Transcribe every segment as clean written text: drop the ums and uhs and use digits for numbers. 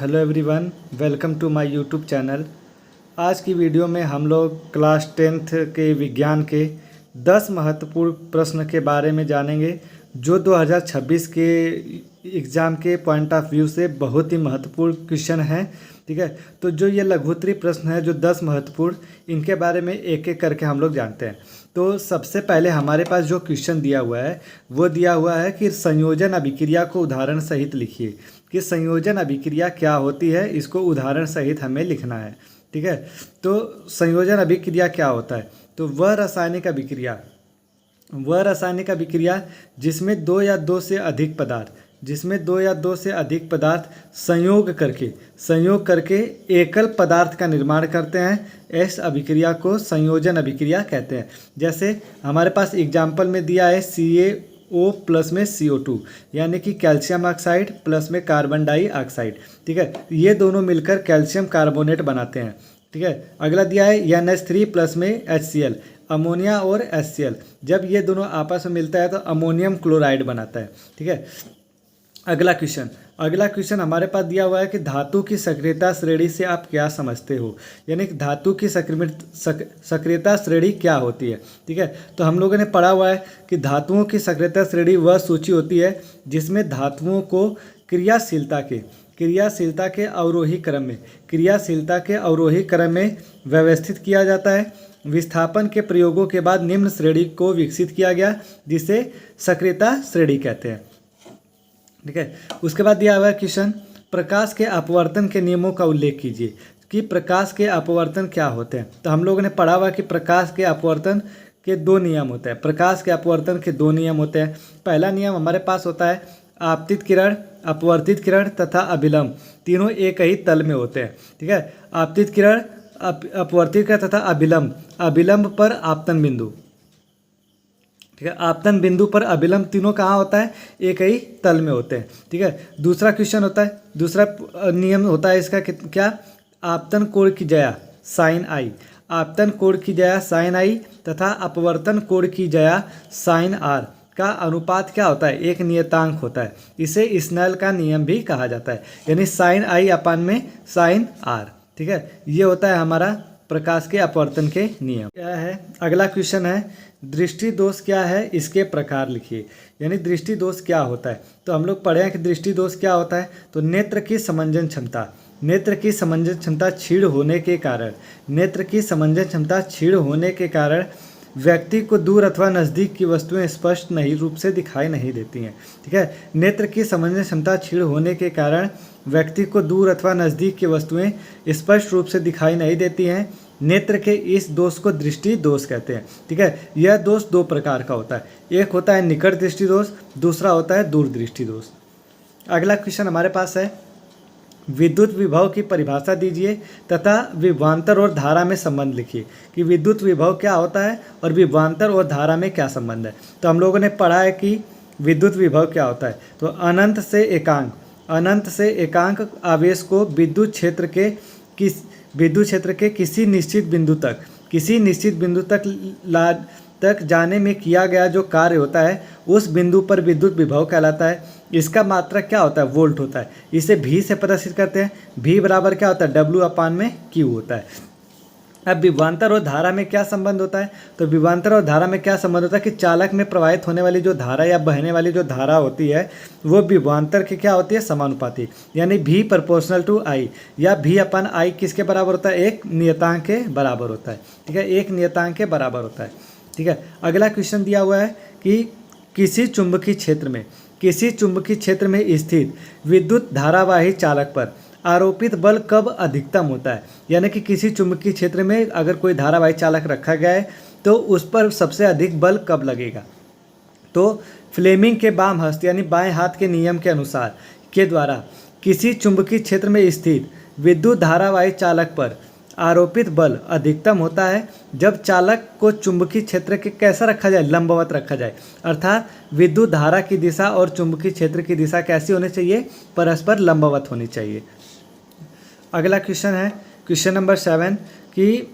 Hello everyone, welcome to my YouTube channel. आज की video में हम लोग क्लास 10th के विज्ञान के 10 महत्वपूर्ण प्रश्न के बारे में जानेंगे जो 2026 के एग्ज़ाम के पॉइंट ऑफ व्यू से बहुत ही महत्वपूर्ण क्वेश्चन हैं। ठीक है, तो जो ये लघुत्तरी प्रश्न है जो 10 महत्वपूर्ण, इनके बारे में एक एक करके हम लोग जानते हैं। तो सबसे पहले हमारे पास जो क्वेश्चन दिया हुआ है वो दिया हुआ है कि संयोजन अभिक्रिया को उदाहरण सहित लिखिए। कि संयोजन अभिक्रिया क्या होती है, इसको उदाहरण सहित हमें लिखना है। ठीक है, तो संयोजन अभिक्रिया क्या होता है? तो वह रासायनिक अभिक्रिया जिसमें दो या दो से अधिक पदार्थ संयोग करके एकल पदार्थ का निर्माण करते हैं, इस अभिक्रिया को संयोजन अभिक्रिया कहते हैं। जैसे हमारे पास एग्जाम्पल में दिया है CaO प्लस में CO2, यानी कि कैल्शियम ऑक्साइड प्लस में कार्बन डाइऑक्साइड। ठीक है, ये दोनों मिलकर कैल्शियम कार्बोनेट बनाते हैं। ठीक है, अगला दिया है NH3 प्लस में HCl, अमोनिया और HCl, जब ये दोनों आपस में मिलता है तो अमोनियम क्लोराइड बनाता है। ठीक है, अगला क्वेश्चन हमारे पास दिया हुआ है कि धातु की सक्रियता श्रेणी से आप क्या समझते हो, यानी कि धातु की सक्रियता श्रेणी क्या होती है। ठीक है, तो हम लोगों ने पढ़ा हुआ है कि धातुओं की सक्रियता श्रेणी वह सूची होती है जिसमें धातुओं को क्रियाशीलता के अवरोही क्रम में व्यवस्थित किया जाता है। विस्थापन के प्रयोगों के बाद निम्न श्रेणी को विकसित किया गया जिसे सक्रियता श्रेणी कहते हैं। ठीक है, उसके बाद दिया हुआ है क्वेश्चन, प्रकाश के अपवर्तन के नियमों का उल्लेख कीजिए। कि प्रकाश के अपवर्तन क्या होते हैं? तो हम लोगों ने पढ़ा हुआ कि प्रकाश के अपवर्तन के दो नियम होते हैं। पहला नियम हमारे पास होता है आपतित किरण, अपवर्तित किरण तथा अभिलंब, तीनों एक ही तल में होते हैं। ठीक है, आपतित किरण, अपवर्तित किरण तथा अभिलंब पर आपतन बिंदु। ठीक है, आपतन बिंदु पर अभिलंब, तीनों कहाँ होता है? एक ही तल में होते हैं। ठीक है, दूसरा नियम होता है इसका क्या? आपतन कोण की ज्या साइन आई तथा अपवर्तन कोण की ज्या साइन आर का अनुपात क्या होता है? एक नियतांक होता है। इसे स्नेल का नियम भी कहा जाता है, यानी साइन आई अपान में साइन आर। ठीक है, ये होता है हमारा प्रकाश के अपवर्तन के नियम। क्या है अगला क्वेश्चन है, दृष्टि दोष क्या है, इसके प्रकार लिखिए। यानी दृष्टि दोष क्या होता है? तो हम लोग पढ़े हैं कि दृष्टि दोष क्या होता है। तो नेत्र की समंजन क्षमता क्षीण होने के कारण व्यक्ति को दूर अथवा नज़दीक की वस्तुएं स्पष्ट रूप से दिखाई नहीं देती हैं। ठीक है, नेत्र की समंजन क्षमता क्षीण होने के कारण व्यक्ति को दूर अथवा नज़दीक की वस्तुएं स्पष्ट रूप से दिखाई नहीं देती हैं। नेत्र के इस दोष को दृष्टि दोष कहते हैं। ठीक है, यह दोष दो प्रकार का होता है, एक होता है निकट दृष्टि दोष, दूसरा होता है दूर दृष्टि दोष। अगला क्वेश्चन हमारे पास है, विद्युत विभव की परिभाषा दीजिए तथा विभवांतर और धारा में संबंध लिखिए। कि विद्युत विभव क्या होता है और विभवांतर और धारा में क्या संबंध है। तो हम लोगों ने पढ़ा है कि विद्युत विभव क्या होता है। तो अनंत से एकांक आवेश को विद्युत क्षेत्र के किसी निश्चित बिंदु तक जाने में किया गया जो कार्य होता है उस बिंदु पर विद्युत विभव कहलाता है। इसका मात्रक क्या होता है? वोल्ट होता है। इसे V से प्रदर्शित करते हैं। V बराबर क्या होता है? W अपान में Q होता है। अब विभवांतर और धारा में क्या संबंध होता है? तो विभवांतर और धारा में क्या संबंध होता है कि चालक में प्रवाहित होने वाली जो धारा या बहने वाली जो धारा होती है वो विभवांतर की क्या होती है? समानुपाती, यानी V प्रोपोर्शनल टू I, या V अपान I किसके बराबर होता है? एक नियतांक के बराबर होता है। ठीक है, एक नियतांक के बराबर होता है। ठीक है, अगला क्वेश्चन दिया हुआ है कि किसी चुंबकीय क्षेत्र में स्थित विद्युत धारावाही चालक पर आरोपित बल कब अधिकतम होता है। यानी कि किसी चुंबकीय क्षेत्र में अगर कोई धारावाही चालक रखा गया है तो उस पर सबसे अधिक बल कब लगेगा। तो फ्लेमिंग के बाम हस्त यानी बाएं हाथ के नियम के अनुसार के द्वारा किसी चुंबकीय क्षेत्र में स्थित विद्युत धारावाही चालक पर आरोपित बल अधिकतम होता है जब चालक को चुंबकीय क्षेत्र के कैसा रखा जाए? लंबवत रखा जाए। अर्थात विद्युत धारा की दिशा और चुंबकीय क्षेत्र की दिशा कैसी होनी चाहिए? परस्पर लंबवत होनी चाहिए। अगला क्वेश्चन है क्वेश्चन नंबर 7 कि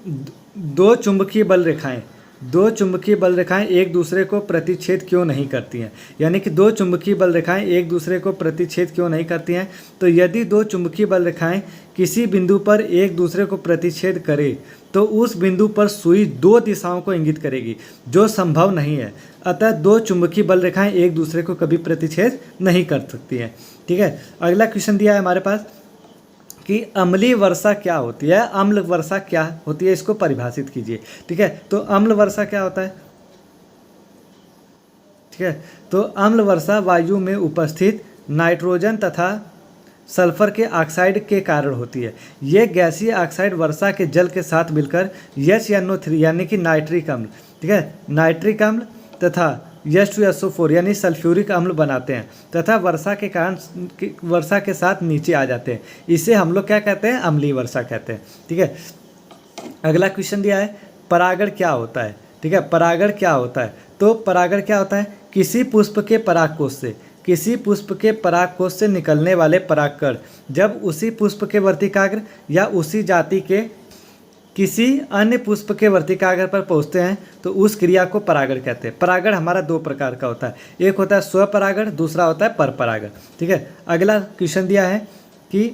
दो चुंबकीय बल रेखाएं दो चुंबकीय बल रेखाएं एक दूसरे को प्रतिच्छेद क्यों नहीं करती हैं। यानी कि दो चुंबकीय बल रेखाएं एक दूसरे को प्रतिच्छेद क्यों नहीं करती हैं। तो यदि दो चुंबकीय बल रेखाएं किसी बिंदु पर एक दूसरे को प्रतिच्छेद करे तो उस बिंदु पर सुई दो दिशाओं को इंगित करेगी, जो संभव नहीं है। अतः दो चुंबकीय बल रेखाएं एक दूसरे को कभी प्रतिच्छेद नहीं कर सकती हैं। ठीक है, अगला क्वेश्चन दिया है हमारे पास कि अम्लीय वर्षा क्या होती है, अम्ल वर्षा क्या होती है, इसको परिभाषित कीजिए। ठीक है, तो अम्ल वर्षा क्या होता है। ठीक है, तो अम्ल वर्षा वायु में उपस्थित नाइट्रोजन तथा सल्फर के ऑक्साइड के कारण होती है। ये गैसीय ऑक्साइड वर्षा के जल के साथ मिलकर HNO3 यानी कि नाइट्रिक अम्ल, ठीक है, नाइट्रिक अम्ल तथा H2SO4 यानी सल्फ्यूरिक अम्ल बनाते हैं तथा वर्षा के कारण वर्षा के साथ नीचे आ जाते हैं। इसे हम लोग क्या कहते हैं, अम्लीय वर्षा कहते हैं। ठीक है, अगला क्वेश्चन दिया है परागण क्या होता है। ठीक है, परागण क्या होता है। तो परागण क्या होता है, किसी पुष्प के परागकोश से निकलने वाले परागकण जब उसी पुष्प के वर्तिकाग्र या उसी जाति के किसी अन्य पुष्प के वर्तिकाग्र पर पहुंचते हैं तो उस क्रिया को परागण कहते हैं। परागण हमारा दो प्रकार का होता है, एक होता है स्वपरागण, दूसरा होता है परपरागण। ठीक है, अगला क्वेश्चन दिया है कि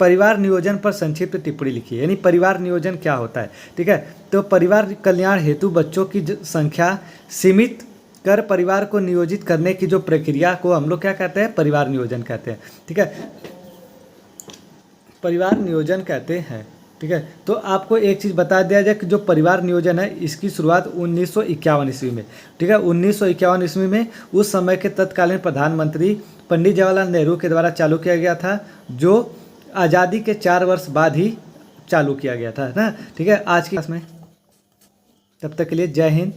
परिवार नियोजन पर संक्षिप्त टिप्पणी लिखिए। यानी परिवार नियोजन क्या होता है। ठीक है, तो परिवार कल्याण हेतु बच्चों की संख्या सीमित कर परिवार को नियोजित करने की जो प्रक्रिया को हम लोग क्या कहते हैं, परिवार नियोजन कहते हैं। ठीक है, परिवार नियोजन कहते हैं। ठीक है, तो आपको एक चीज़ बता दिया जाए कि जो परिवार नियोजन है इसकी शुरुआत 1951 ईस्वी में, ठीक है, 1951 ईस्वी में उस समय के तत्कालीन प्रधानमंत्री पंडित जवाहरलाल नेहरू के द्वारा चालू किया गया था, जो आज़ादी के 4 वर्ष बाद ही चालू किया गया था ना। ठीक है, आज की क्लास में तब तक के लिए जय हिंद।